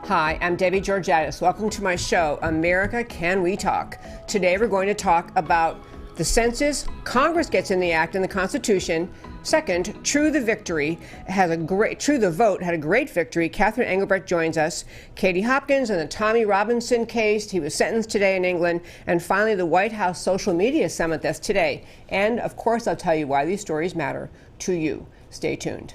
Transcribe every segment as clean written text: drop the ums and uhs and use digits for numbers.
Hi, I'm Debbie Georgatos. Welcome to my show, America Can We Talk? Today we're going to talk about the census. Congress gets in the act and the Constitution. Second, TrueTheVote had a great victory. Catherine Engelbrecht joins us. Katie Hopkins and the Tommy Robinson case. He was sentenced today in England. And finally, the White House social media summit that's today. And of course, I'll tell you why these stories matter to you. Stay tuned.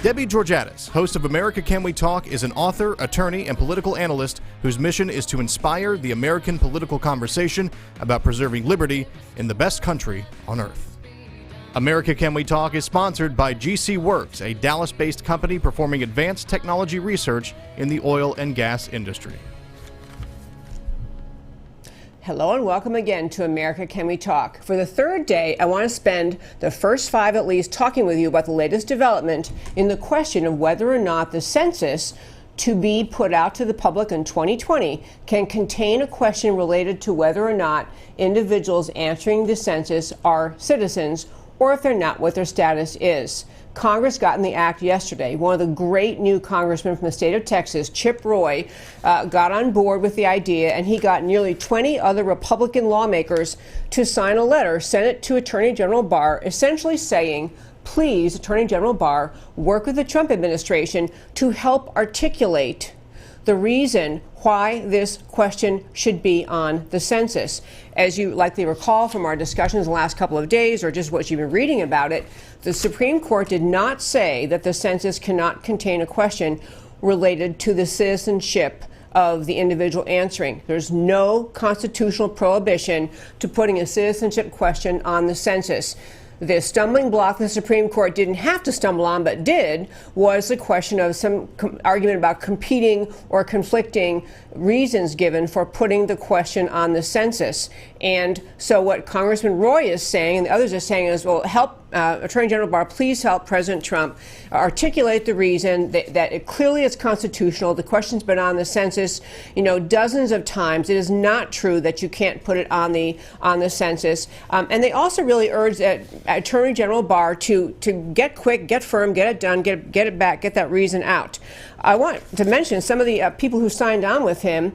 Debbie Georgatos, host of America Can We Talk, is an author, attorney, and political analyst whose mission is to inspire the American political conversation about preserving liberty in the best country on earth. America Can We Talk is sponsored by GC Works, a Dallas-based company performing advanced technology research in the oil and gas industry. Hello and welcome again to America Can We Talk. For the third day, I want to spend the first 5 at least talking with you about the latest development in the question of whether or not the census to be put out to the public in 2020 can contain a question related to whether or not individuals answering the census are citizens or if they're not, what their status is. Congress got in the act yesterday. One of the great new congressmen from the state of Texas, Chip Roy, got on board with the idea, and he got nearly 20 other Republican lawmakers to sign a letter, sent it to Attorney General Barr, essentially saying, please, Attorney General Barr, work with the Trump administration to help articulate the reason why this question should be on the census. As you likely recall from our discussions in the last couple of days, or just what you've been reading about it, the Supreme Court did not say that the census cannot contain a question related to the citizenship of the individual answering. There's no constitutional prohibition to putting a citizenship question on the census. The stumbling block the Supreme Court didn't have to stumble on, but did, was the question of some argument about competing or conflicting reasons given for putting the question on the census. And so what Congressman Roy is saying and the others are saying is, well, help Attorney General Barr, please help President Trump articulate the reason that it clearly is constitutional. The question's been on the census, dozens of times. It is not true that you can't put it on the census. And they also really urge that Attorney General Barr to get quick, get firm, get it done, get it back, get that reason out. I want to mention some of the people who signed on with him,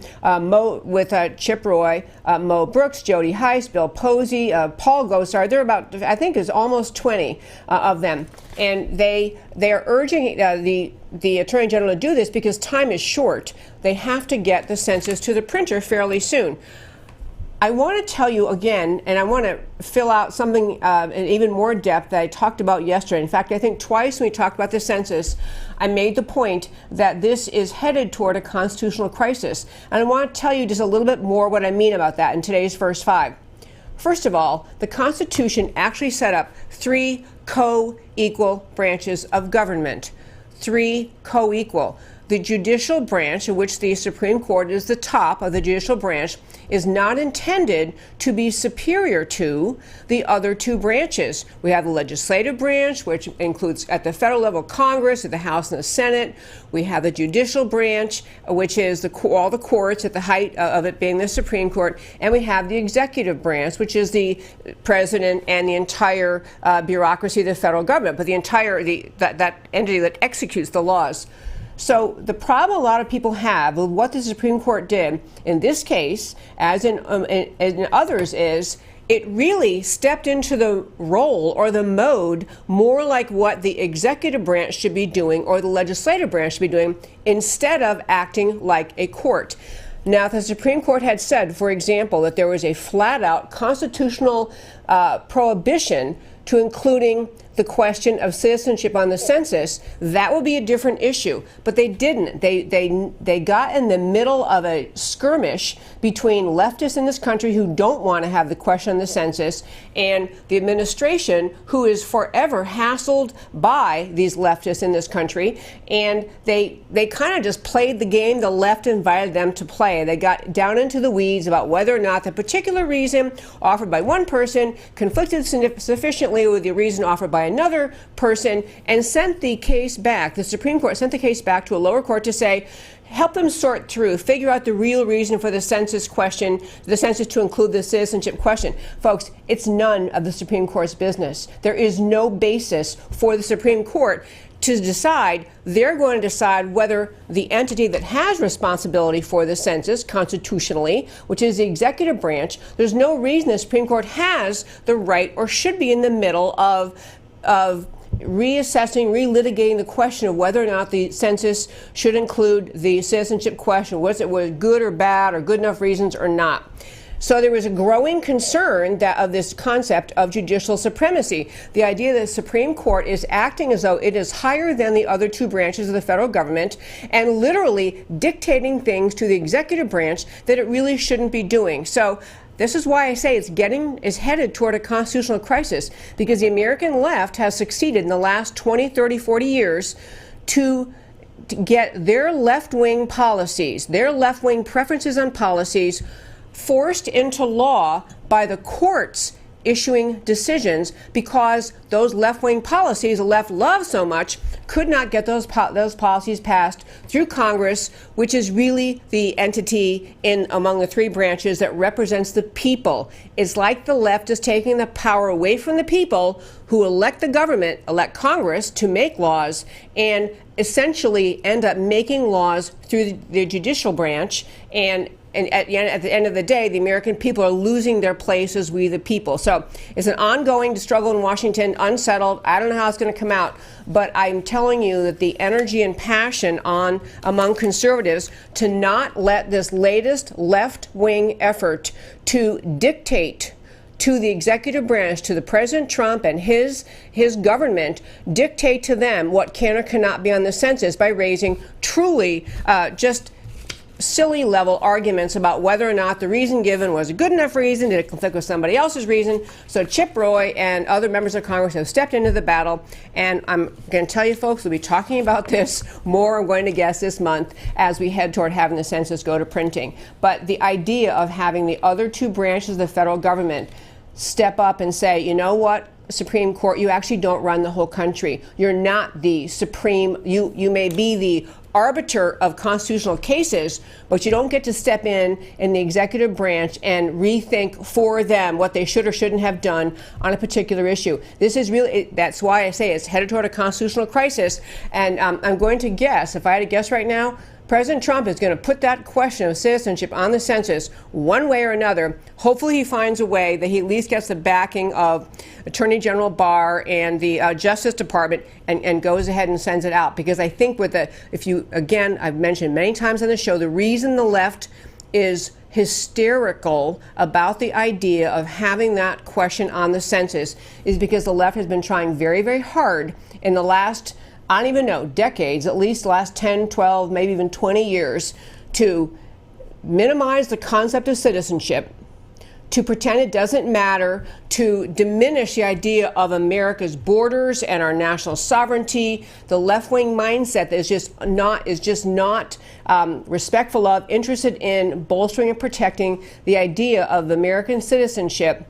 Chip Roy, Mo Brooks, Jody Heiss, Bill Posey, Paul Gosar. There are about, I think, is almost 20 of them. And they are urging the Attorney General to do this because time is short. They have to get the census to the printer fairly soon. I want to tell you again, and I want to fill out something in even more depth that I talked about yesterday. In fact, I think twice when we talked about the census, I made the point that this is headed toward a constitutional crisis. And I want to tell you just a little bit more what I mean about that in today's first 5. First of all, the Constitution actually set up 3 co-equal branches of government. 3 co-equal. The judicial branch, in which the Supreme Court is the top of the judicial branch, is not intended to be superior to the other 2 branches. We have the legislative branch, which includes at the federal level Congress, at the House and the Senate. We have the judicial branch, which is all the courts at the height of it being the Supreme Court. And we have the executive branch, which is the president and the entire bureaucracy of the federal government, but that entity that executes the laws. So the problem a lot of people have with what the Supreme Court did in this case, as in others, is it really stepped into the role or the mode more like what the executive branch should be doing or the legislative branch should be doing instead of acting like a court. Now, if the Supreme Court had said, for example, that there was a flat-out constitutional prohibition to including the question of citizenship on the census, that would be a different issue. But they didn't. They got in the middle of a skirmish between leftists in this country who don't want to have the question on the census and the administration, who is forever hassled by these leftists in this country. And they kind of just played the game the left invited them to play. They got down into the weeds about whether or not the particular reason offered by one person conflicted sufficiently with the reason offered by another person, and sent the case back. The Supreme Court sent the case back to a lower court to say, help them sort through, figure out the real reason for the census question, the census to include the citizenship question. Folks, it's none of the Supreme Court's business. There is no basis for the Supreme Court to decide. They're going to decide whether the entity that has responsibility for the census constitutionally, which is the executive branch, there's no reason the Supreme Court has the right or should be in the middle of reassessing, relitigating the question of whether or not the census should include the citizenship question. Was it good or bad or good enough reasons or not? So there was a growing concern that of this concept of judicial supremacy, the idea that the Supreme Court is acting as though it is higher than the other two branches of the federal government and literally dictating things to the executive branch that it really shouldn't be doing. So this is why I say it's headed toward a constitutional crisis, because the American left has succeeded in the last 20, 30, 40 years to get their left-wing policies, their left-wing preferences on policies forced into law by the courts issuing decisions, because those left-wing policies the left loves so much could not get those policies passed through Congress, which is really the entity among the three branches that represents the people. It's like the left is taking the power away from the people who elect the government, elect Congress to make laws, and essentially end up making laws through the judicial branch. And at the end of the day, the American people are losing their place as we the people. So it's an ongoing struggle in Washington, unsettled. I don't know how it's going to come out, but I'm telling you that the energy and passion among conservatives to not let this latest left-wing effort to dictate to the executive branch, to the President Trump and his government, dictate to them what can or cannot be on the census by raising truly just silly level arguments about whether or not the reason given was a good enough reason, did it conflict with somebody else's reason. So Chip Roy and other members of Congress have stepped into the battle, and I'm going to tell you folks, we'll be talking about this more, I'm going to guess, this month as we head toward having the census go to printing. But the idea of having the other two branches of the federal government step up and say, you know what, Supreme Court, you actually don't run the whole country. You're not the supreme, you may be the arbiter of constitutional cases, but you don't get to step in the executive branch and rethink for them what they should or shouldn't have done on a particular issue. This is really, that's why I say it's headed toward a constitutional crisis. And I'm going to guess, if I had to guess right now, President Trump is going to put that question of citizenship on the census one way or another. Hopefully he finds a way that he at least gets the backing of Attorney General Barr and the Justice Department and goes ahead and sends it out. Because I think again, I've mentioned many times on the show, the reason the left is hysterical about the idea of having that question on the census is because the left has been trying very, very hard in the last, I don't even know, decades, at least the last 10, 12, maybe even 20 years, to minimize the concept of citizenship, to pretend it doesn't matter, to diminish the idea of America's borders and our national sovereignty, the left-wing mindset that is just not respectful of, interested in bolstering and protecting the idea of American citizenship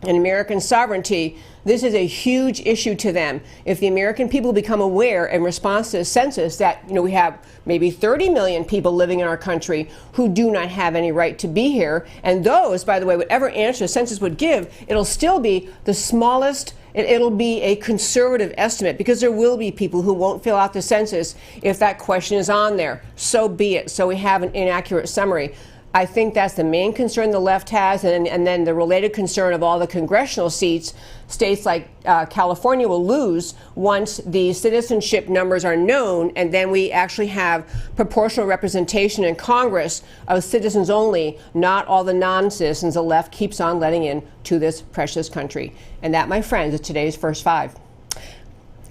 and American sovereignty. This is a huge issue to them. If the American people become aware in response to the census that we have maybe 30 million people living in our country who do not have any right to be here, and those, by the way, whatever answer the census would give, it'll still be the smallest, it'll be a conservative estimate, because there will be people who won't fill out the census if that question is on there. So be it. So we have an inaccurate summary. I think that's the main concern the left has, and then the related concern of all the congressional seats. States like California will lose once the citizenship numbers are known, and then we actually have proportional representation in Congress of citizens only, not all the non-citizens the left keeps on letting in to this precious country. And that, my friends, is today's First Five.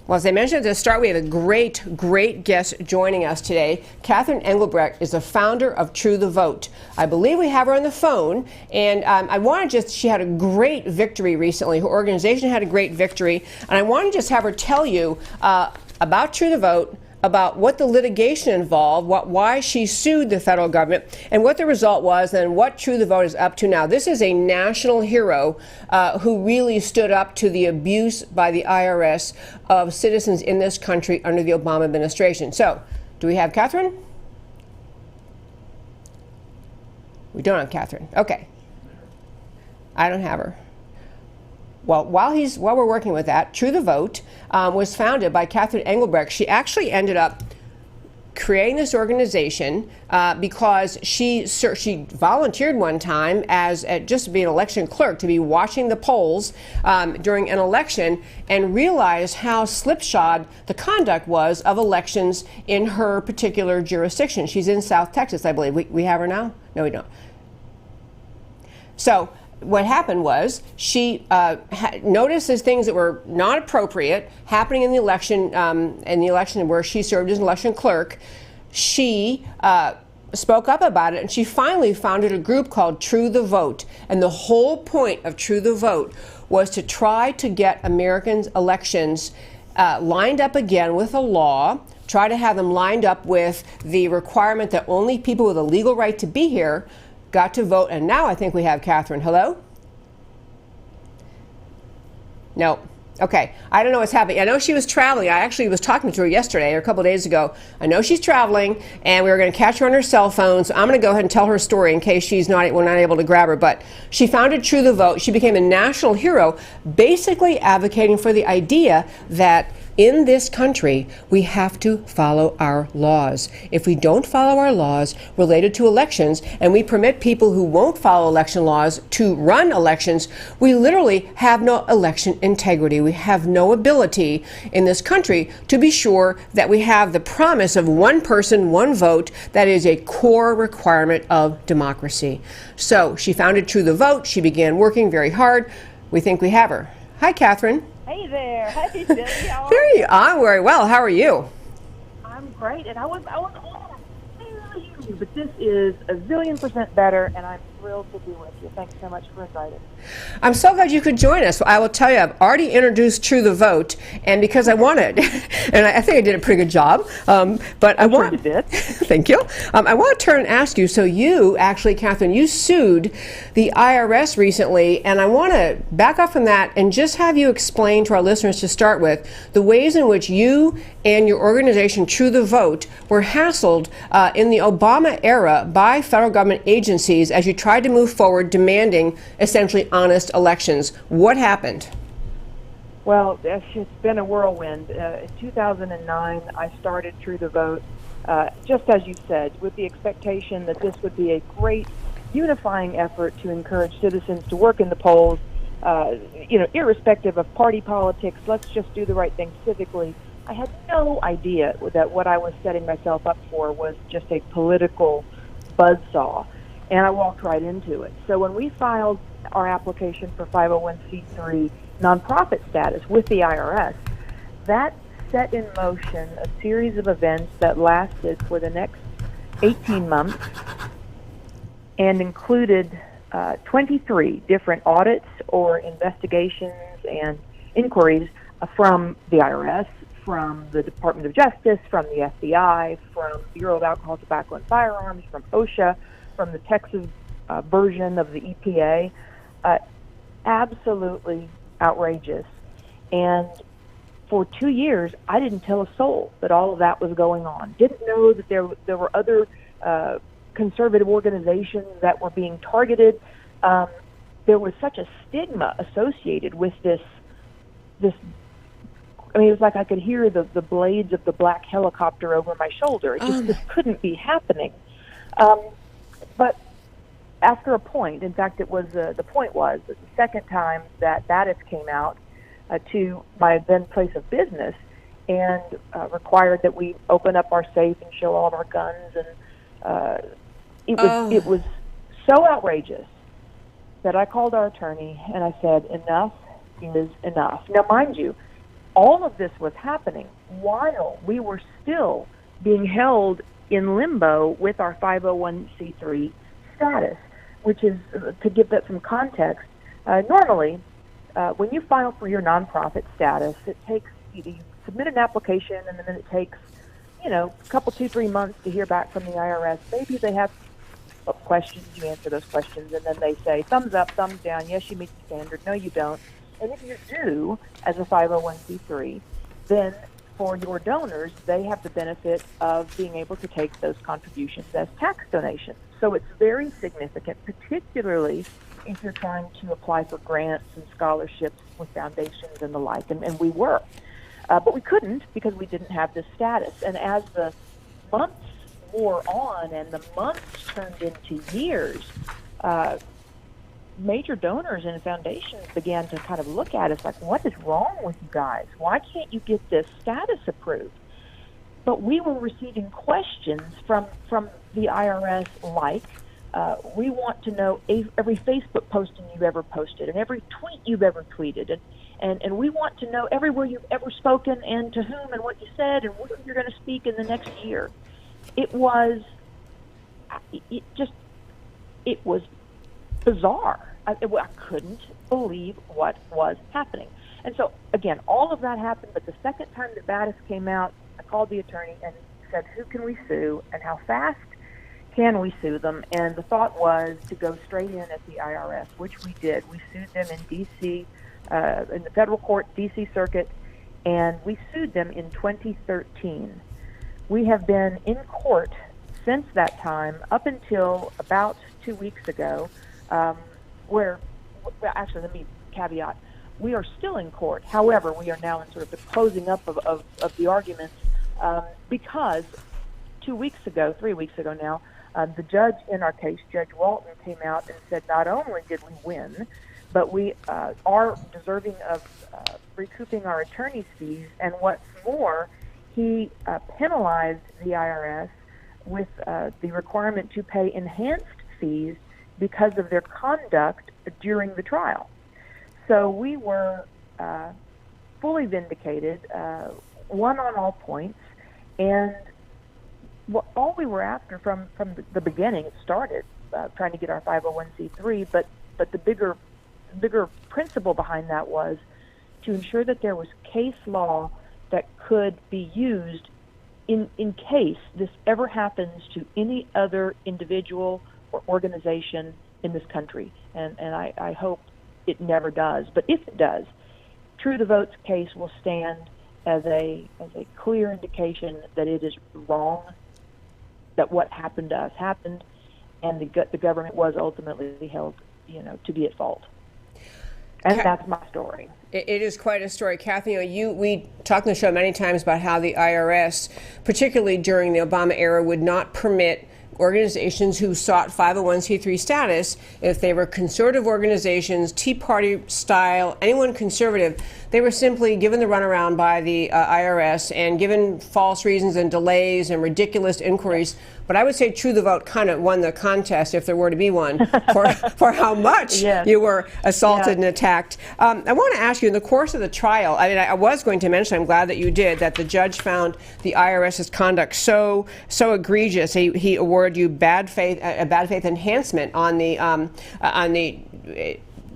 Well, as I mentioned at the start, we have a great guest joining us today. Catherine Engelbrecht is the founder of TrueTheVote. I believe we have her on the phone, and she had a great victory recently. Her organization had a great victory, and I want to just have her tell you about TrueTheVote, about what the litigation involved, why she sued the federal government, and what the result was, and what TrueTheVote is up to now. This is a national hero who really stood up to the abuse by the IRS of citizens in this country under the Obama administration. So, do we have Catherine? We don't have Catherine. Okay. I don't have her. Well, while we're working with that, TrueTheVote was founded by Catherine Engelbrecht. She actually ended up creating this organization because she volunteered one time as just to be an election clerk, to be watching the polls during an election, and realized how slipshod the conduct was of elections in her particular jurisdiction. She's in South Texas, I believe. We have her now? No, we don't. So what happened was she noticed these things that were not appropriate happening in the election where she served as an election clerk. She spoke up about it, and she finally founded a group called TrueTheVote. And the whole point of TrueTheVote was to try to get Americans' elections lined up again with a law, try to have them lined up with the requirement that only people with a legal right to be here got to vote. And now I think we have Catherine. Hello? No. Okay. I don't know what's happening. I know she was traveling. I actually was talking to her yesterday or a couple of days ago. I know she's traveling, and we were going to catch her on her cell phone. So I'm going to go ahead and tell her story in case we're not able to grab her. But she founded TrueTheVote. She became a national hero, basically advocating for the idea that in this country, we have to follow our laws. If we don't follow our laws related to elections, and we permit people who won't follow election laws to run elections, we literally have no election integrity. We have no ability in this country to be sure that we have the promise of one person, one vote that is a core requirement of democracy. So she founded TrueTheVote. She began working very hard. We think we have her. Hi, Catherine. Hey there. Hey, Debbie. How are you? I'm very well. How are you? I'm great. And I was but this is a zillion% better, and I'm thrilled to be with you. Thanks so much for inviting me. I'm so glad you could join us. I will tell you, I've already introduced TrueTheVote, and because I wanted, and I think I did a pretty good job, but I want. You did. Thank you. I want to turn and ask you, so you actually, Catherine, you sued the IRS recently, and I want to back up from that and just have you explain to our listeners to start with the ways in which you and your organization, TrueTheVote, were hassled in the Obama era by federal government agencies as you tried to move forward demanding essentially honest elections. What happened? Well, it's been a whirlwind. In 2009, I started TrueTheVote, just as you said, with the expectation that this would be a great unifying effort to encourage citizens to work in the polls, irrespective of party politics. Let's just do the right thing civically. I had no idea that what I was setting myself up for was just a political buzzsaw, and I walked right into it. So when we filed our application for 501c3 nonprofit status with the IRS, that set in motion a series of events that lasted for the next 18 months and included 23 different audits or investigations and inquiries from the IRS, from the Department of Justice, from the FBI, from Bureau of Alcohol, Tobacco, and Firearms, from OSHA, from the Texas version of the EPA. Absolutely outrageous. And for 2 years, I didn't tell a soul that all of that was going on. Didn't know that there were other conservative organizations that were being targeted. There was such a stigma associated with this. I mean, it was like I could hear the blades of the black helicopter over my shoulder. It just this couldn't be happening. But after a point, in fact, it was the point was that the second time that Battis came out to my then place of business and required that we open up our safe and show all of our guns, and it was so outrageous that I called our attorney and I said, enough is enough. Now, mind you, all of this was happening while we were still being held in limbo with our 501c3 status, which is, to give that some context, normally when you file for your nonprofit status, it takes, you submit an application and then it takes, a couple, 2-3 months to hear back from the IRS. Maybe they have questions, you answer those questions, and then they say, thumbs up, thumbs down, yes, you meet the standard, no, you don't. And if you do, as a 501c3, then for your donors, they have the benefit of being able to take those contributions as tax donations. So it's very significant, particularly if you're trying to apply for grants and scholarships with foundations and the like, and we were. But we couldn't because we didn't have this status. And as the months wore on and the months turned into years, major donors and foundations began to kind of look at us like, what is wrong with you guys? Why can't you get this status approved? But we were receiving questions from the IRS like, we want to know every Facebook posting you've ever posted and every tweet you've ever tweeted. And we want to know everywhere you've ever spoken and to whom and what you said and what you're going to speak in the next year. It was bizarre. I couldn't believe what was happening. And so, again, all of that happened, but the second time that Battis came out, I called the attorney and said, who can we sue and how fast can we sue them? And the thought was to go straight in at the IRS, which we did. We sued them in D.C., in the federal court, D.C. Circuit, and we sued them in 2013. We have been in court since that time up until about 2 weeks ago, actually, let me caveat, we are still in court. However, we are now in sort of the closing up of the arguments because 3 weeks ago now, the judge in our case, Judge Walton, came out and said not only did we win, but we are deserving of recouping our attorney's fees, and what's more, he penalized the IRS with the requirement to pay enhanced fees because of their conduct during the trial. So we were fully vindicated, won on all points, and all we were after from the beginning, it started trying to get our 501c3, but the bigger principle behind that was to ensure that there was case law that could be used in case this ever happens to any other individual or organization in this country. And I hope it never does. But if it does, TrueTheVote's case will stand as a clear indication that it is wrong, that what happened to us happened, and the government was ultimately held, to be at fault. And that's my story. It is quite a story. Kathy, we talked on the show many times about how the IRS, particularly during the Obama era, would not permit organizations who sought 501c3 status, if they were conservative organizations, Tea Party style, anyone conservative, they were simply given the runaround by the IRS and given false reasons and delays and ridiculous inquiries. But I would say TrueTheVote kind of won the contest, if there were to be one, for how much you were assaulted and attacked. I want to ask you, in the course of the trial, I was going to mention, I'm glad that you did, that the judge found the IRS's conduct so egregious. He awarded you a bad faith enhancement on the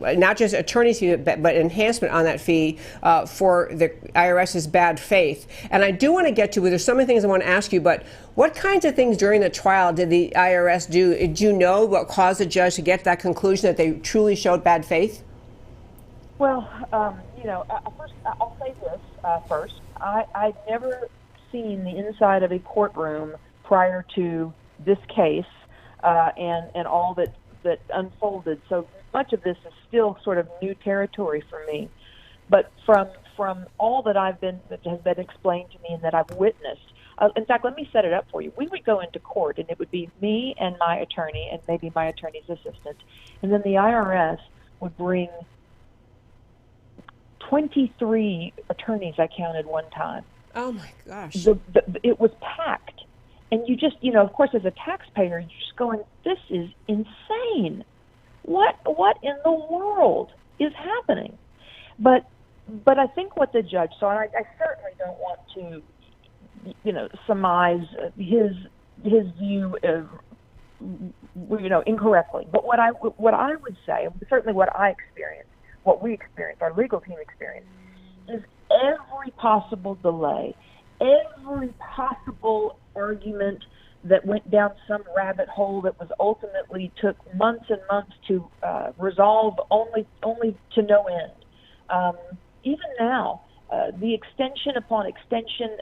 not just attorney's fee, but enhancement on that fee for the IRS's bad faith. And I do want to get to, there's so many things I want to ask you, but what kinds of things during the trial did the IRS do? Did you know what caused the judge to get to that conclusion that they truly showed bad faith? Well, first, I'll say this first. I'd never seen the inside of a courtroom prior to this case and all that unfolded. So much of this is still sort of new territory for me. But from all that has been explained to me and that I've witnessed, in fact, let me set it up for you. We would go into court, and it would be me and my attorney and maybe my attorney's assistant. And then the IRS would bring 23 attorneys, I counted one time. Oh, my gosh. It was packed. And you just, of course, as a taxpayer, you're just going, this is insane. What in the world is happening? But I think what the judge saw, and I certainly don't want to, surmise his view incorrectly. But what I would say, certainly what I experienced, what we experienced, our legal team experienced, is every possible delay, every possible argument that went down some rabbit hole that was ultimately took months and months to resolve, only to no end. Even now, the extension upon extension,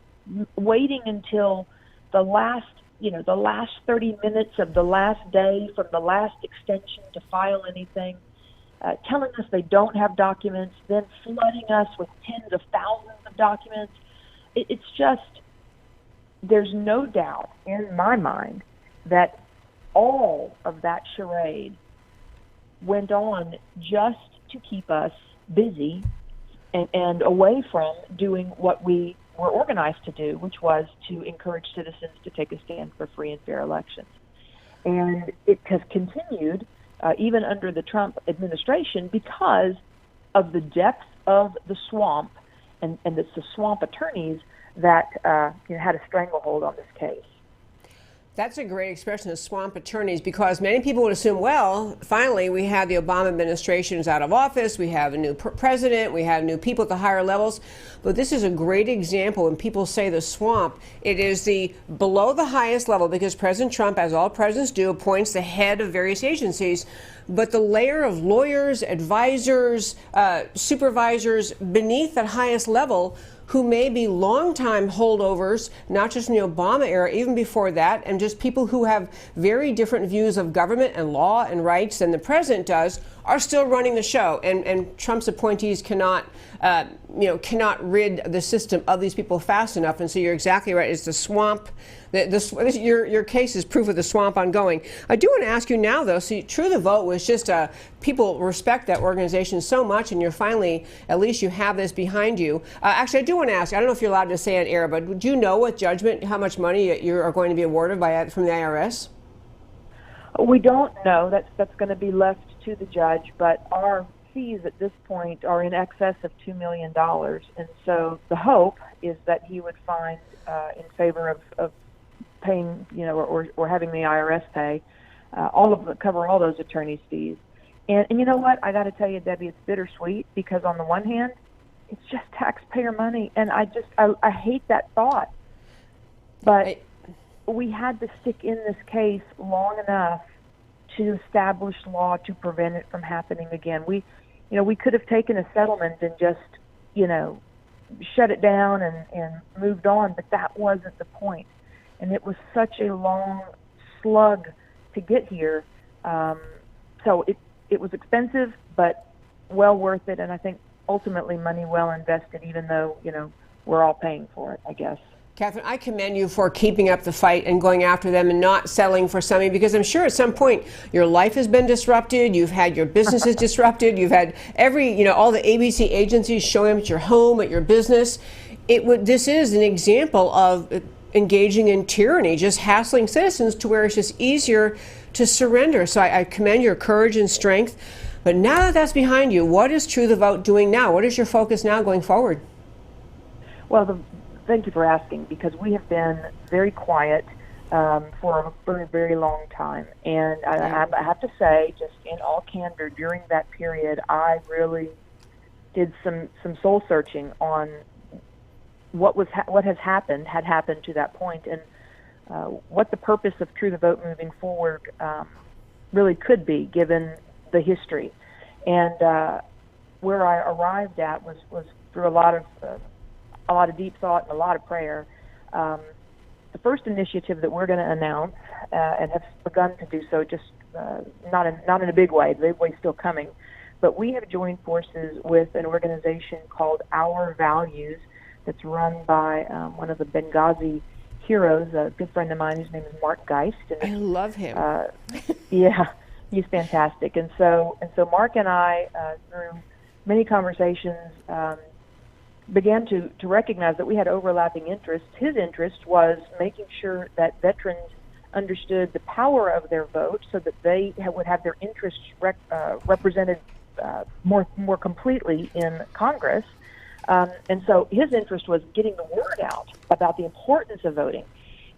waiting until the last the last 30 minutes of the last day from the last extension to file anything, telling us they don't have documents, then flooding us with tens of thousands of documents. It's just, there's no doubt in my mind that all of that charade went on just to keep us busy and away from doing what we were organized to do, which was to encourage citizens to take a stand for free and fair elections. And it has continued even under the Trump administration because of the depth of the swamp, and it's the swamp attorneys that had a stranglehold on this case. That's a great expression of swamp attorneys, because many people would assume, well, finally, we have the Obama administration is out of office, we have a new president, we have new people at the higher levels. But this is a great example. When people say the swamp, it is the below the highest level, because President Trump, as all presidents do, appoints the head of various agencies. But the layer of lawyers, advisors, supervisors beneath that highest level, who may be longtime holdovers, not just in the Obama era, even before that, and just people who have very different views of government and law and rights than the president does, are still running the show. And Trump's appointees cannot rid the system of these people fast enough. And so you're exactly right. It's the swamp. Your case is proof of the swamp ongoing. I do want to ask you now, though. See, TrueTheVote was just people respect that organization so much, and you're finally, at least you have this behind you. Actually, I do want to ask. I don't know if you're allowed to say on air, but do you know what judgment, how much money you are going to be awarded from the IRS? We don't know. That's going to be left to the judge. But our fees at this point are in excess of $2 million, and so the hope is that he would find in favor of paying, or having the IRS pay cover all those attorneys' fees. And you know what? I got to tell you, Debbie, it's bittersweet, because on the one hand, it's just taxpayer money, and I hate that thought. But we had to stick in this case long enough to establish law to prevent it from happening again. We could have taken a settlement and just, shut it down and moved on, but that wasn't the point. And it was such a long slug to get here. So it was expensive, but well worth it. And I think ultimately money well invested, even though, we're all paying for it, I guess. Catherine, I commend you for keeping up the fight and going after them and not settling for something, because I'm sure at some point your life has been disrupted, you've had your businesses disrupted, you've had all the ABC agencies showing up at your home, at your business. This is an example of engaging in tyranny, just hassling citizens to where it's just easier to surrender. So I commend your courage and strength. But now that that's behind you, what is TrueTheVote doing now? What is your focus now going forward? Well, thank you for asking, because we have been very quiet for a very long time. And I have to say, just in all candor, during that period, I really did some soul searching on what had happened to that point, and what the purpose of TrueTheVote moving forward really could be, given the history. And where I arrived at was through a lot of deep thought and a lot of prayer. The first initiative that we're going to announce, and have begun to do so, just not in a big way. The big way's still coming, but we have joined forces with an organization called Our Values, that's run by one of the Benghazi heroes, a good friend of mine. His name is Mark Geist. And I love him. Yeah, he's fantastic. And so Mark and I, through many conversations, began to recognize that we had overlapping interests. His interest was making sure that veterans understood the power of their vote, so that they would have their interests represented more completely in Congress. And so his interest was getting the word out about the importance of voting.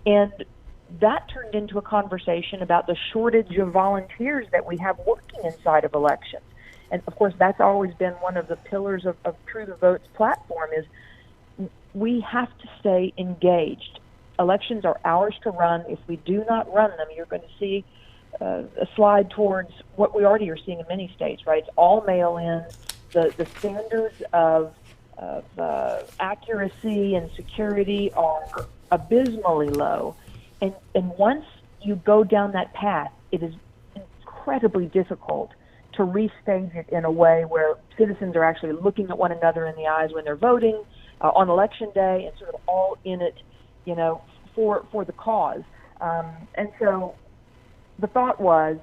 And that turned into a conversation about the shortage of volunteers that we have working inside of elections. And of course, that's always been one of the pillars of TrueTheVote's platform, is we have to stay engaged. Elections are ours to run. If we do not run them, you're going to see a slide towards what we already are seeing in many states, right? It's all mail-in. The standards of accuracy and security are abysmally low. And once you go down that path, it is incredibly difficult to restage it in a way where citizens are actually looking at one another in the eyes when they're voting on election day, and sort of all in it, for the cause. And so the thought was,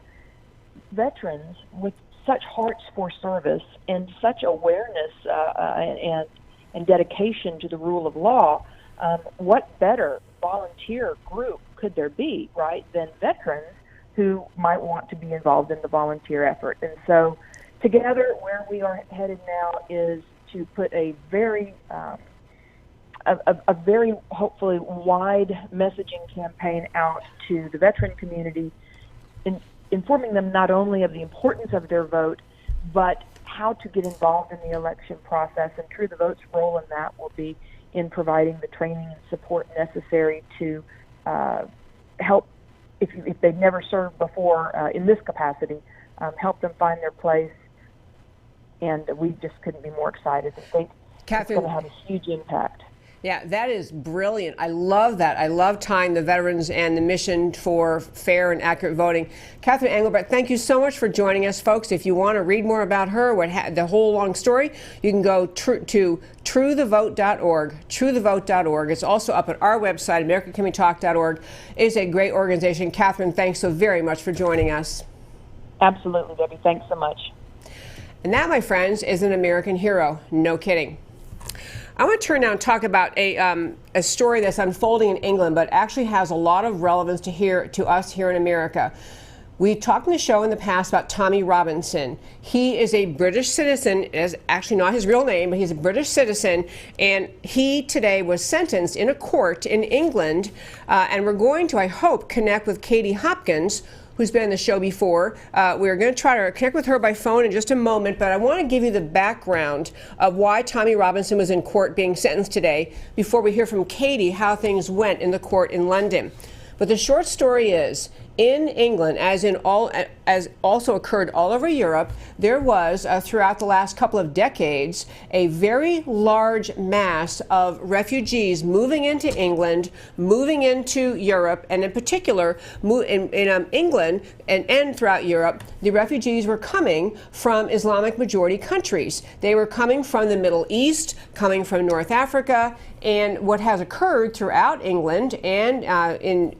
veterans with such hearts for service and such awareness and dedication to the rule of law, what better volunteer group could there be, right, than veterans who might want to be involved in the volunteer effort? And so together, where we are headed now is to put a very hopefully wide messaging campaign out to the veteran community, informing them not only of the importance of their vote, but how to get involved in the election process. And TrueTheVote's role in that will be in providing the training and support necessary to help, if they've never served before in this capacity, help them find their place. And we just couldn't be more excited. I think Catherine, it's going to have a huge impact. Yeah, that is brilliant. I love that. I love tying the veterans and the mission for fair and accurate voting. Catherine Engelbrecht, thank you so much for joining us, folks. If you want to read more about her, the whole long story, you can go to TrueTheVote.org. TrueTheVote.org. It's also up at our website, AmericaCanWeTalk.org. It is a great organization. Catherine, thanks so very much for joining us. Absolutely, Debbie. Thanks so much. And that, my friends, is an American hero. No kidding. I want to turn now and talk about a story that's unfolding in England, but actually has a lot of relevance to us here in America. We talked in the show in the past about Tommy Robinson. He is a British citizen. It is actually not his real name, but he's a British citizen, and he today was sentenced in a court in England, and we're going to, I hope, connect with Katie Hopkins, who's been on the show before. We're going to try to connect with her by phone in just a moment, but I want to give you the background of why Tommy Robinson was in court being sentenced today before we hear from Katie how things went in the court in London. But the short story is, in England, as also occurred all over Europe, there was, throughout the last couple of decades, a very large mass of refugees moving into England, moving into Europe, and in particular, in England and throughout Europe, the refugees were coming from Islamic majority countries. They were coming from the Middle East, coming from North Africa, and what has occurred throughout England and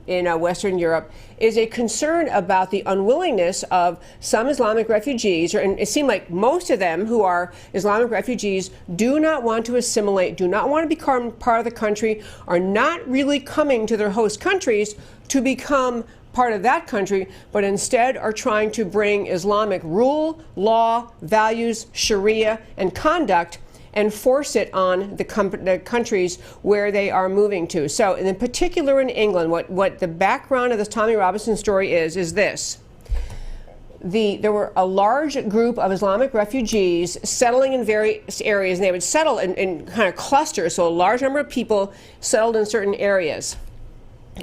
in Western Europe is a concern about the unwillingness of some Islamic refugees, and it seemed like most of them who are Islamic refugees do not want to assimilate, do not want to become part of the country, are not really coming to their host countries to become part of that country, but instead are trying to bring Islamic rule, law, values, Sharia, and conduct and force it on the countries where they are moving to. So, and in particular in England, what the background of this Tommy Robinson story is this. There were a large group of Islamic refugees settling in various areas, and they would settle in kind of clusters, so a large number of people settled in certain areas.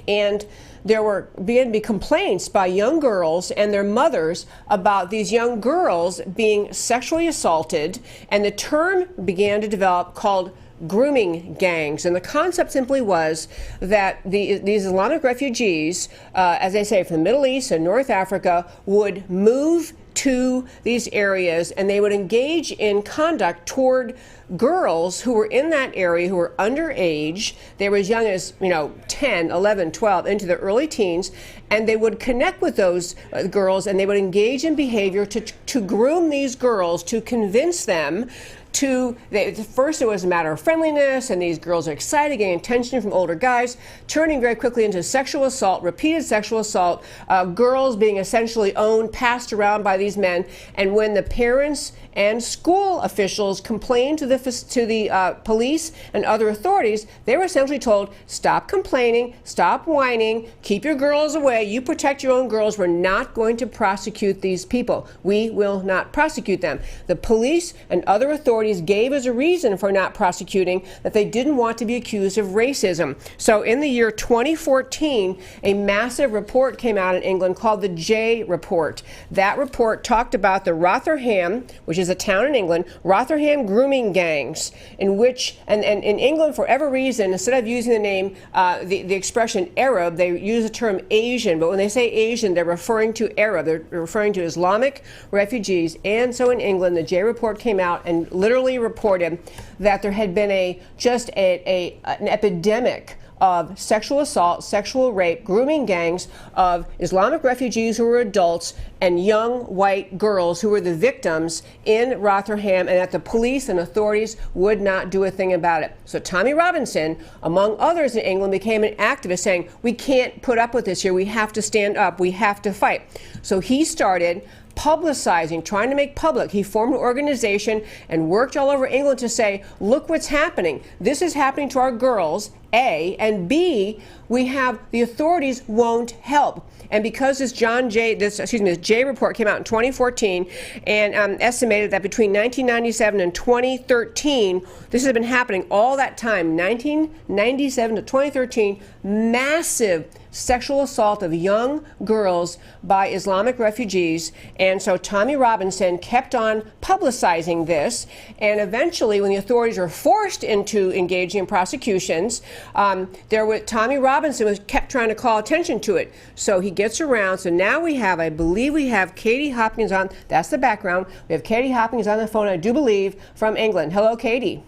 And there began to be complaints by young girls and their mothers about these young girls being sexually assaulted, and the term began to develop called grooming gangs. And the concept simply was that these Islamic refugees, as I say, from the Middle East and North Africa, would move to these areas, and they would engage in conduct toward girls who were in that area who were underage. They were as young as 10, 11, 12, into the early teens, and they would connect with those girls, and they would engage in behavior to groom these girls, to convince them first it was a matter of friendliness, and these girls are excited, getting attention from older guys, turning very quickly into sexual assault, repeated sexual assault, girls being essentially owned, passed around by these men. And when the parents and school officials complained to the police and other authorities, they were essentially told, stop complaining, stop whining, keep your girls away, you protect your own girls, we're not going to prosecute these people. We will not prosecute them. The police and other authorities authorities gave as a reason for not prosecuting that they didn't want to be accused of racism. So in the year 2014, a massive report came out in England called the J Report. That report talked about the Rotherham, which is a town in England, Rotherham grooming gangs, in which, and in England, for whatever reason, instead of using the name, the expression Arab, they use the term Asian. But when they say Asian, they're referring to Arab. They're referring to Islamic refugees. And so in England, the J Report came out and literally reported that there had been an epidemic of sexual assault, sexual rape, grooming gangs of Islamic refugees who were adults and young white girls who were the victims in Rotherham, and that the police and authorities would not do a thing about it. So Tommy Robinson, among others in England, became an activist saying, we can't put up with this here. We have to stand up. We have to fight. So he started publicizing, trying to make public. He formed an organization and worked all over England to say, look what's happening. This is happening to our girls, A, and B, we have the authorities won't help. And because this J Report came out in 2014 and estimated that between 1997 and 2013, this has been happening all that time, 1997 to 2013, massive sexual assault of young girls by Islamic refugees. And so Tommy Robinson kept on publicizing this, and eventually when the authorities were forced into engaging in prosecutions, Tommy Robinson kept trying to call attention to it. So he gets around. So now I believe we have Katie Hopkins on. That's the background. We have Katie Hopkins on the phone, I do believe, from England. Hello, Katie.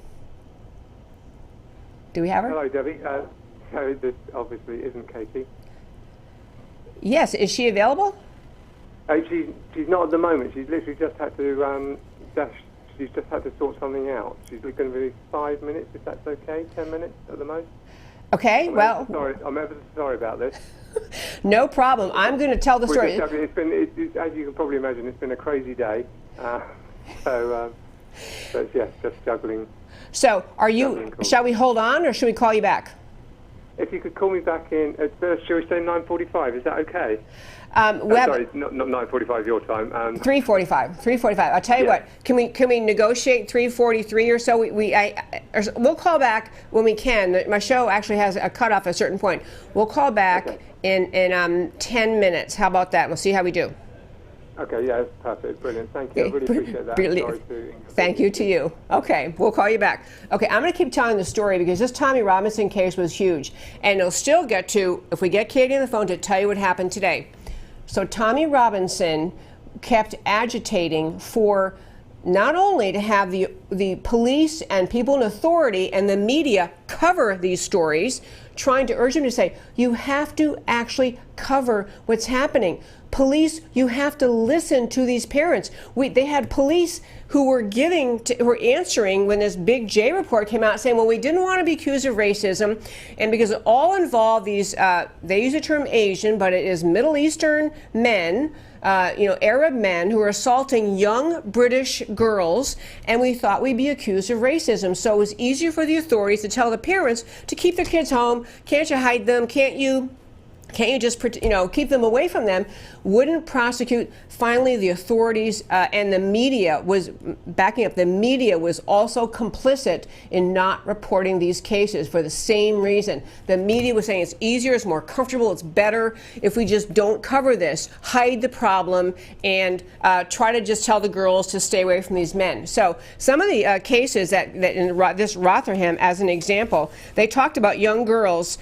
Do we have her? Hello, Debbie. So this obviously isn't Katie. Yes, is she available? She's not at the moment. She's literally just had to she's just had to sort something out. She's going to be 5 minutes, if that's okay. 10 minutes at the most. Okay, I'm ever so sorry about this. No problem. I'm going to tell the story. It's been, as you can probably imagine, it's been a crazy day. So yes, just juggling. So, shall we hold on, or should we call you back? If you could call me back in, shall we say 9:45? Is that okay? Sorry, not 9:45 your time. 3:45. 3:45. I'll tell you what. Can we negotiate 3:43 or so? We'll call back when we can. My show actually has a cutoff at a certain point. We'll call back in 10 minutes. How about that? We'll see how we do. Okay, yeah, that's perfect. Brilliant. Thank you. I really appreciate that. Thank you to you. Okay, we'll call you back. Okay, I'm going to keep telling the story because this Tommy Robinson case was huge. And it'll still get to, if we get Katie on the phone, to tell you what happened today. So Tommy Robinson kept agitating for not only to have the police and people in authority and the media cover these stories, trying to urge them to say, you have to actually cover what's happening. Police, you have to listen to these parents. They had police who were answering when this big J Report came out, saying, well, we didn't want to be accused of racism, and because it all involved these, they use the term Asian, but it is Middle Eastern men, Arab men who are assaulting young British girls, and we thought we'd be accused of racism. So it was easier for the authorities to tell the parents to keep their kids home. Can't you hide them? Can't you just, keep them away from them? Wouldn't prosecute. Finally, the authorities and the media was backing up. The media was also complicit in not reporting these cases for the same reason. The media was saying it's easier, it's more comfortable, it's better if we just don't cover this, hide the problem, and try to just tell the girls to stay away from these men. So some of the cases that in this Rotherham, as an example, they talked about young girls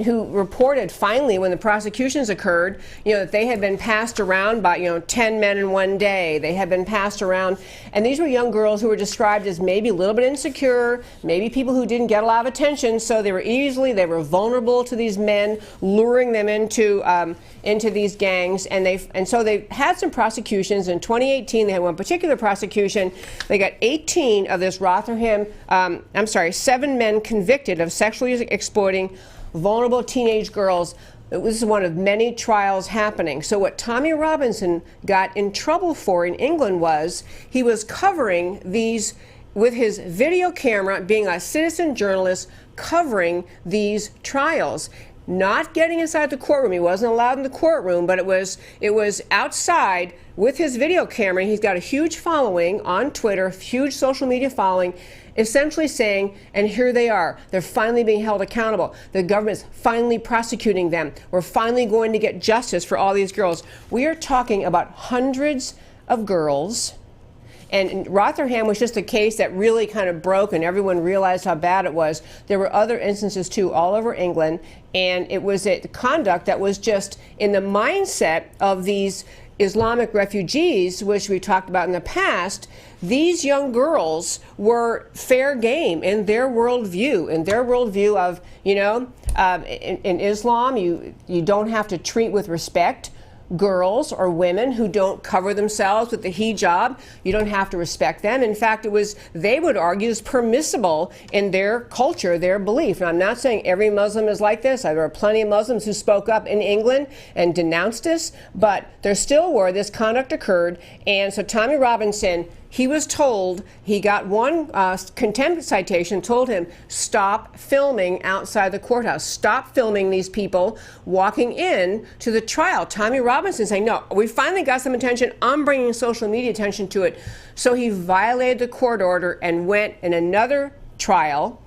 who reported finally when the prosecutions occurred, that they had been passed around by, 10 men in one day. They had been passed around. And these were young girls who were described as maybe a little bit insecure, maybe people who didn't get a lot of attention. So they were vulnerable to these men, luring them into these gangs. And so they had some prosecutions. In 2018, they had one particular prosecution. They got 18 of this Rotherham, 7 men convicted of sexually exploiting vulnerable teenage girls. This is one of many trials happening. So what Tommy Robinson got in trouble for in England was he was covering these with his video camera, being a citizen journalist, covering these trials. not getting inside the courtroom. He wasn't allowed in the courtroom, but it was outside with his video camera. He's got a huge following on Twitter, huge social media following, essentially saying, and here they are. They're finally being held accountable. The government's finally prosecuting them. We're finally going to get justice for all these girls. We are talking about hundreds of girls. And Rotherham was just a case that really kind of broke, and everyone realized how bad it was. There were other instances, too, all over England, and it was a conduct that was just in the mindset of these Islamic refugees, which we talked about in the past. These young girls were fair game in their worldview, of, in Islam, you don't have to treat with respect girls or women who don't cover themselves with the hijab. You don't have to respect them. In fact, they would argue, is permissible in their culture, their belief. Now, I'm not saying every Muslim is like this. There are plenty of Muslims who spoke up in England and denounced this, but there still were. This conduct occurred. And so Tommy Robinson, he was told, he got one contempt citation, told him, stop filming outside the courthouse. Stop filming these people walking in to the trial. Tommy Robinson saying, no, we finally got some attention. I'm bringing social media attention to it. So he violated the court order and went in another trial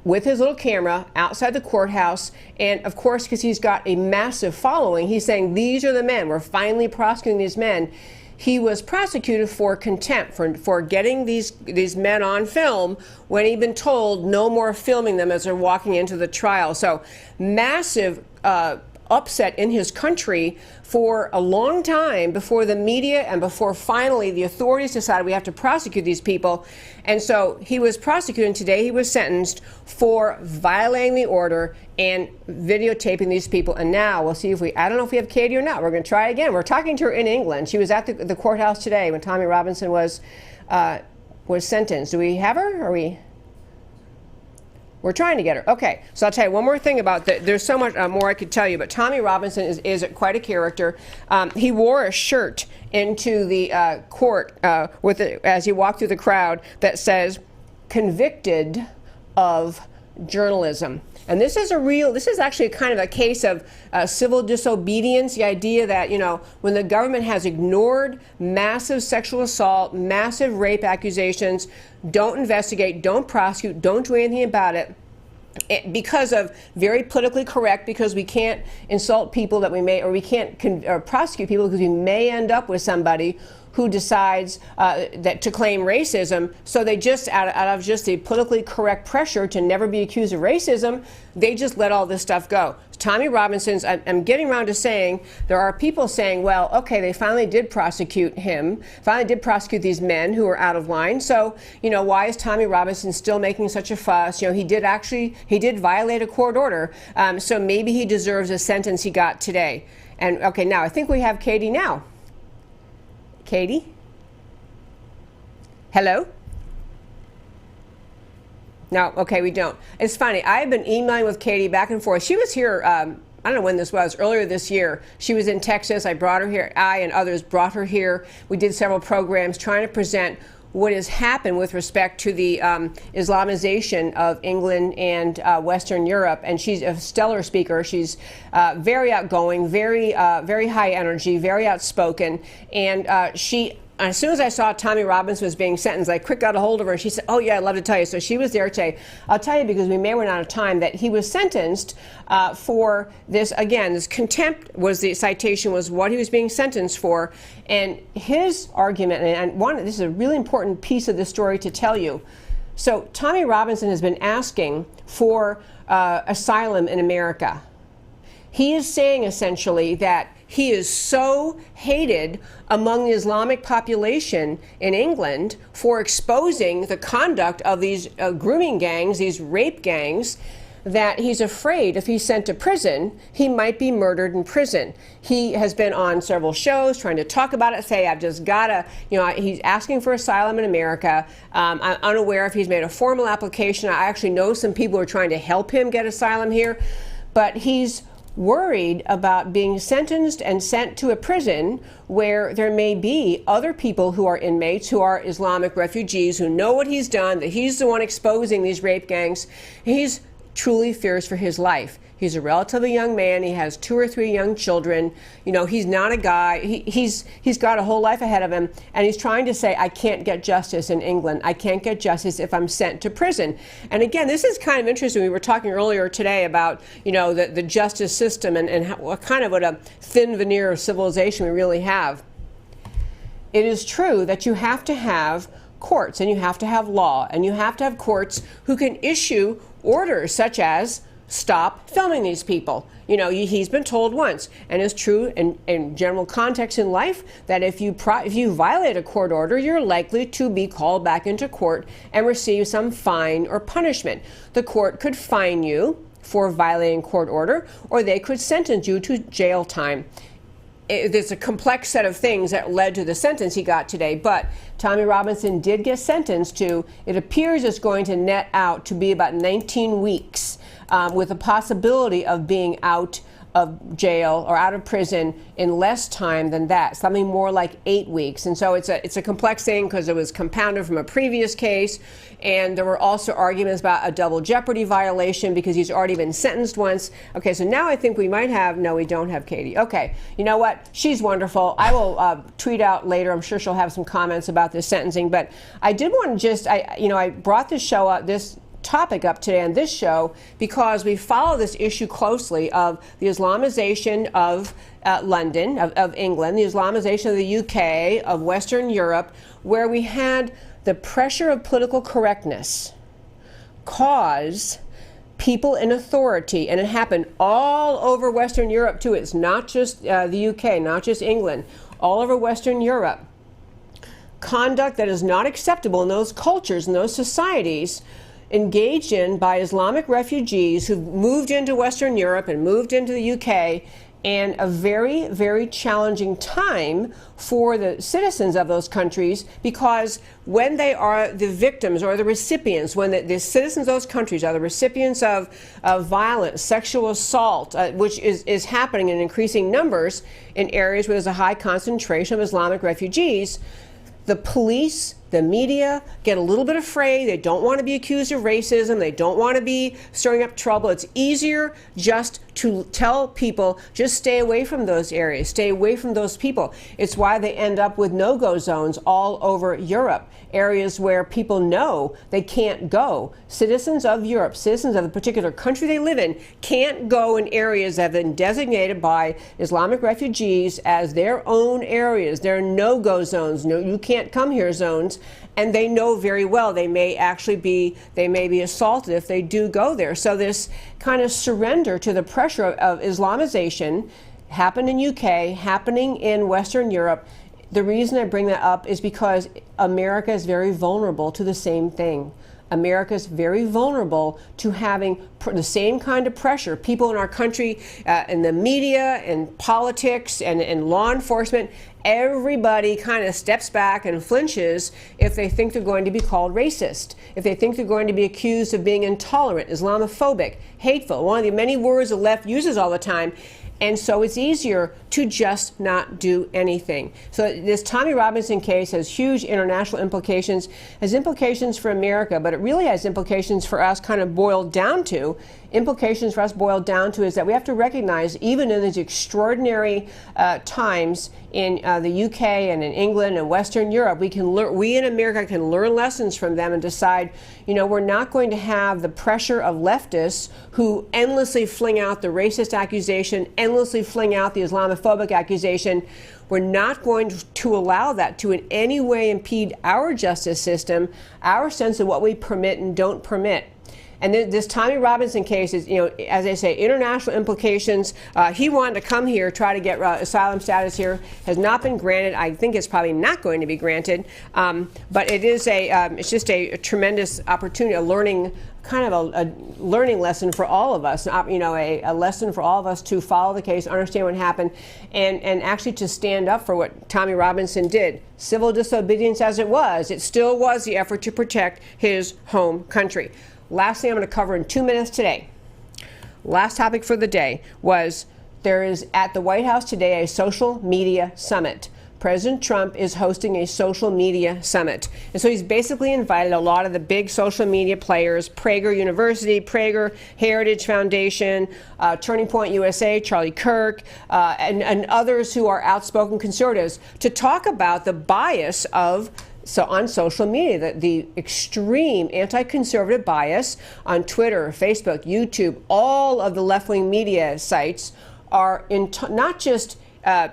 with his little camera outside the courthouse. And of course, because he's got a massive following, he's saying, these are the men. We're finally prosecuting these men. He was prosecuted for contempt for getting these men on film when he'd been told no more filming them as they're walking into the trial. So massive upset in his country for a long time before the media and before finally the authorities decided we have to prosecute these people. And so he was prosecuted, and today he was sentenced for violating the order and videotaping these people. And now we'll see if I don't know if we have Katie or not. We're going to try again. We're talking to her in England. She was at the courthouse today when Tommy Robinson was sentenced. Do we have her? We're trying to get her. Okay, so I'll tell you one more thing about that. There's so much more I could tell you, but Tommy Robinson is quite a character. He wore a shirt into the court as he walked through the crowd that says, "Convicted of journalism." And this is actually kind of a case of civil disobedience, the idea that, when the government has ignored massive sexual assault, massive rape accusations, don't investigate, don't prosecute, don't do anything about it, because of very politically correct, because we can't insult people that we may, or we can't prosecute people because we may end up with somebody who decides that to claim racism. So they just, out of just the politically correct pressure to never be accused of racism, they just let all this stuff go. Tommy Robinson's, I'm getting around to saying, there are people saying, well, okay, they finally did prosecute him, finally did prosecute these men who are out of line. So, why is Tommy Robinson still making such a fuss? He did violate a court order. So maybe he deserves a sentence he got today. And okay, now I think we have Katie now. Katie? Hello? No, okay, we don't. It's funny. I've been emailing with Katie back and forth. She was here, I don't know when this was, earlier this year. She was in Texas. I brought her here. I and others brought her here. We did several programs trying to present what has happened with respect to the Islamization of England and Western Europe. And she's a stellar speaker. She's very outgoing, very high energy, very outspoken. And as soon as I saw Tommy Robinson was being sentenced, I quick got a hold of her, and she said, oh, yeah, I'd love to tell you. So she was there today. I'll tell you, because we may run out of time, that he was sentenced for this, again, this contempt was the citation, was what he was being sentenced for. And his argument, this is a really important piece of the story to tell you. So Tommy Robinson has been asking for asylum in America. He is saying, essentially, that he is so hated among the Islamic population in England for exposing the conduct of these grooming gangs, these rape gangs, that he's afraid if he's sent to prison, he might be murdered in prison. He has been on several shows trying to talk about it, say, I've just got to, he's asking for asylum in America. I'm unaware if he's made a formal application. I actually know some people who are trying to help him get asylum here, but he's worried about being sentenced and sent to a prison where there may be other people who are inmates, who are Islamic refugees, who know what he's done, that he's the one exposing these rape gangs. He's truly fears for his life. He's a relatively young man. He has 2 or 3 young children. You know, he's not a guy. He's got a whole life ahead of him, and he's trying to say, I can't get justice in England. I can't get justice if I'm sent to prison. And again, this is kind of interesting. We were talking earlier today about, you know, the justice system and what a thin veneer of civilization we really have. It is true that you have to have courts, and you have to have law, and you have to have courts who can issue orders such as stop filming these people. You know, he's been told once, and it's true in general context in life, that if you violate a court order, you're likely to be called back into court and receive some fine or punishment. The court could fine you for violating court order, or they could sentence you to jail time. There's a complex set of things that led to the sentence he got today, but Tommy Robinson did get sentenced to, it appears it's going to net out to be about 19 weeks. With the possibility of being out of jail or out of prison in less time than that, something more like 8 weeks. And so it's a complex thing because it was compounded from a previous case, and there were also arguments about a double jeopardy violation because he's already been sentenced once. Okay, so now I think we might have, no, we don't have Katie. Okay, you know what? She's wonderful. I will tweet out later. I'm sure she'll have some comments about this sentencing, but I did want to just, I brought this show up, this topic up today on this show because we follow this issue closely of the Islamization of London, of England, the Islamization of the UK, of Western Europe, where we had the pressure of political correctness cause people in authority, and it happened all over Western Europe too. It's not just the UK, not just England, all over Western Europe. Conduct that is not acceptable in those cultures, in those societies, engaged in by Islamic refugees who've moved into Western Europe and moved into the UK, and a very, very challenging time for the citizens of those countries, because when they are the victims or the recipients, when the citizens of those countries are the recipients of violence, sexual assault, which is happening in increasing numbers in areas where there's a high concentration of Islamic refugees, the police, the media get a little bit afraid. They don't want to be accused of racism. They don't want to be stirring up trouble. It's easier just to tell people, just stay away from those areas, stay away from those people. It's why they end up with no-go zones all over Europe, areas where people know they can't go. Citizens of Europe, citizens of the particular country they live in, can't go in areas that have been designated by Islamic refugees as their own areas. They're no-go zones, no, you can't come here zones. And they know very well they may be assaulted if they do go there. So this kind of surrender to the pressure of Islamization happened in UK, happening in Western Europe. The reason I bring that up is because America is very vulnerable to the same thing. America is very vulnerable to having the same kind of pressure. People in our country, in the media, in politics, and in law enforcement, everybody kind of steps back and flinches if they think they're going to be called racist, if they think they're going to be accused of being intolerant, Islamophobic, hateful, one of the many words the left uses all the time. And so it's easier to just not do anything. So this Tommy Robinson case has huge international implications, has implications for America, but it really has implications for us is that we have to recognize, even in these extraordinary times in the UK and in England and Western Europe, we in America can learn lessons from them and decide, we're not going to have the pressure of leftists who endlessly fling out the racist accusation, endlessly fling out the Islamophobic accusation. We're not going to allow that to in any way impede our justice system, our sense of what we permit and don't permit. And this Tommy Robinson case is, as I say, international implications. He wanted to come here, try to get asylum status here, has not been granted. I think it's probably not going to be granted. But it is it's just a tremendous opportunity, a learning lesson for all of us, a lesson for all of us to follow the case, understand what happened, and actually to stand up for what Tommy Robinson did. Civil disobedience as it still was the effort to protect his home country. Last thing I'm going to cover in 2 minutes today. Last topic for the day was there is at the White House today a social media summit. President Trump is hosting a social media summit. And so he's basically invited a lot of the big social media players, Prager University, Prager Heritage Foundation, Turning Point USA, Charlie Kirk, and others who are outspoken conservatives to talk about the bias of on social media, the extreme anti-conservative bias on Twitter, Facebook, YouTube. All of the left-wing media sites are not just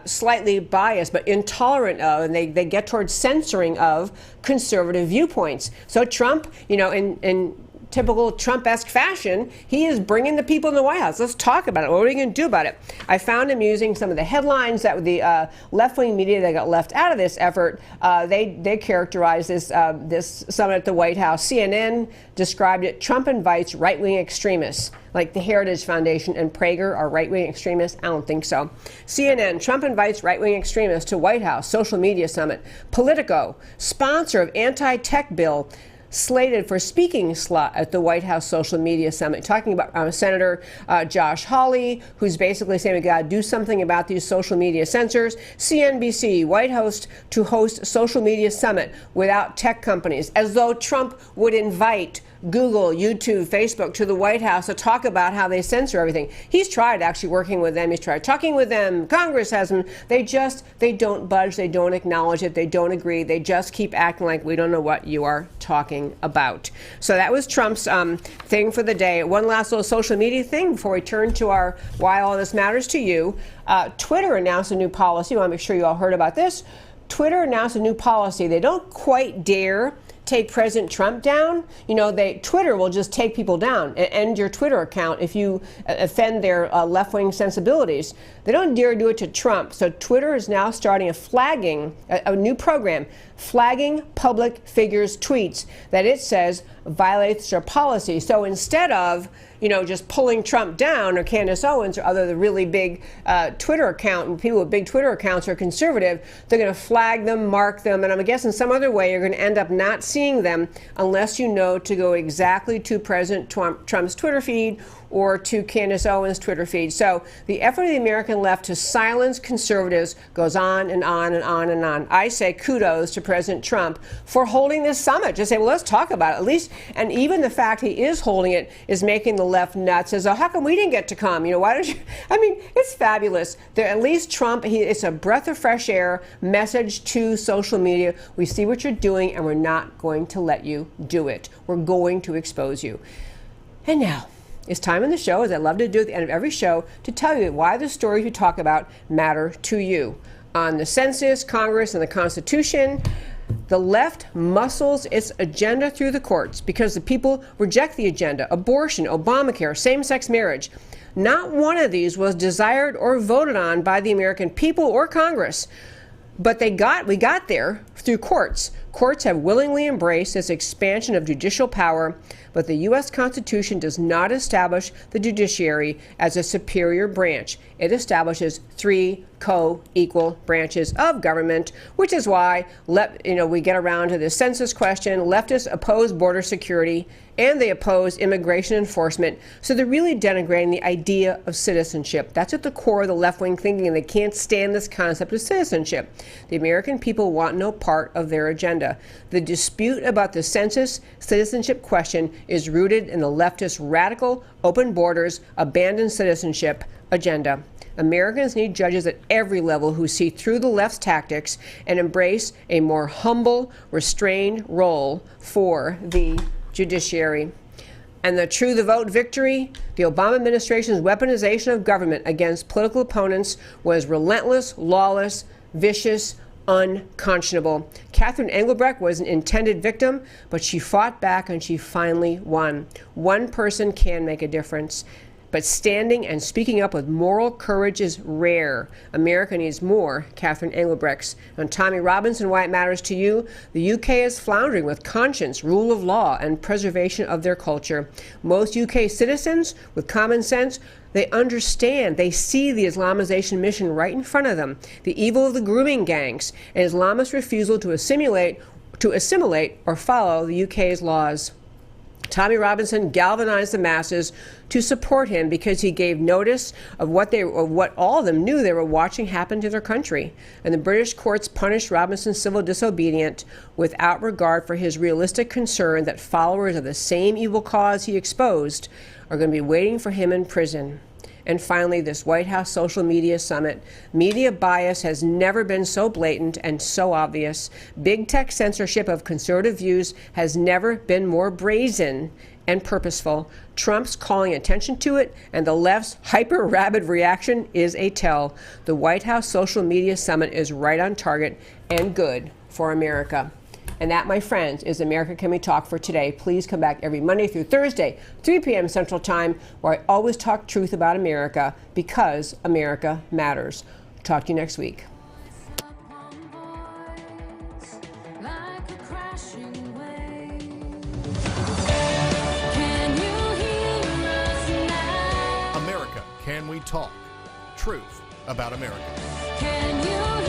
slightly biased, but intolerant of, and they get towards censoring of conservative viewpoints. So Trump, in typical Trump-esque fashion, he is bringing the people in the White House. Let's talk about it. What are we going to do about it? I found him using some of the headlines that the left-wing media that got left out of this effort. They characterized this summit at the White House. CNN described it: Trump invites right-wing extremists, like the Heritage Foundation and Prager are right-wing extremists. I don't think so. CNN: Trump invites right-wing extremists to White House social media summit. Politico: sponsor of anti-tech bill slated for speaking slot at the White House social media summit, talking about Senator Josh Hawley, who's basically saying we got to do something about these social media censors. CNBC: White House to host social media summit without tech companies, as though Trump would invite Google, YouTube, Facebook to the White House to talk about how they censor everything. He's tried actually working with them. He's tried talking with them. Congress has them. They don't budge. They don't acknowledge it. They don't agree. They just keep acting like we don't know what you are talking about. So that was Trump's thing for the day. One last little social media thing before we turn to our Why All This Matters to You. Twitter announced a new policy. I want to make sure you all heard about this. Twitter announced a new policy. They don't quite dare take President Trump down. Twitter will just take people down and end your Twitter account if you offend their left-wing sensibilities. They don't dare do it to Trump. So Twitter is now starting a new program, flagging public figures' tweets that it says violates their policy. So instead of just pulling Trump down, or Candace Owens or other the really big Twitter account, and people with big Twitter accounts are conservative, they're going to flag them, mark them, and I'm guessing some other way you're going to end up not seeing them unless you know to go exactly to President Trump's Twitter feed or to Candace Owens' Twitter feed. So the effort of the American left to silence conservatives goes on and on and on and on. I say kudos to President Trump for holding this summit. Just say, well, let's talk about it at least. And even the fact he is holding it is making the left nuts. As though, how come we didn't get to come? Why don't you? It's fabulous. At least Trump, it's a breath of fresh air message to social media. We see what you're doing, and we're not going to let you do it. We're going to expose you. And now, it's time in the show, as I love to do at the end of every show, to tell you why the stories we talk about matter to you. On the census, Congress, and the Constitution, the left muscles its agenda through the courts because the people reject the agenda: abortion, Obamacare, same-sex marriage. Not one of these was desired or voted on by the American people or Congress. But we got there through courts. Courts have willingly embraced this expansion of judicial power, but the U.S. Constitution does not establish the judiciary as a superior branch. It establishes three co-equal branches of government, which is why we get around to the census question. Leftists oppose border security and they oppose immigration enforcement. So they're really denigrating the idea of citizenship. That's at the core of the left-wing thinking, and they can't stand this concept of citizenship. The American people want no part of their agenda. The dispute about the census citizenship question is rooted in the leftist radical, open borders, abandoned citizenship agenda. Americans need judges at every level who see through the left's tactics and embrace a more humble, restrained role for the judiciary. And the TrueTheVote victory, the Obama administration's weaponization of government against political opponents, was relentless, lawless, vicious, unconscionable. Catherine Engelbrecht was an intended victim, but she fought back and she finally won. One person can make a difference. But standing and speaking up with moral courage is rare. America needs more Catherine Engelbrechts. On Tommy Robinson, Why It Matters to You, the UK is floundering with conscience, rule of law, and preservation of their culture. Most UK citizens, with common sense, they understand, they see the Islamization mission right in front of them, the evil of the grooming gangs, and Islamist refusal to assimilate or follow the UK's laws. Tommy Robinson galvanized the masses to support him because he gave notice of what all of them knew they were watching happen to their country. And the British courts punished Robinson's civil disobedience without regard for his realistic concern that followers of the same evil cause he exposed are going to be waiting for him in prison. And finally, this White House social media summit. Media bias has never been so blatant and so obvious. Big tech censorship of conservative views has never been more brazen and purposeful. Trump's calling attention to it, and the left's hyper-rabid reaction is a tell. The White House social media summit is right on target and good for America. And that, my friends, is America Can We Talk for today. Please come back every Monday through Thursday, 3 p.m. Central Time, where I always talk truth about America because America matters. Talk to you next week. America Can We Talk? Truth about America. Can you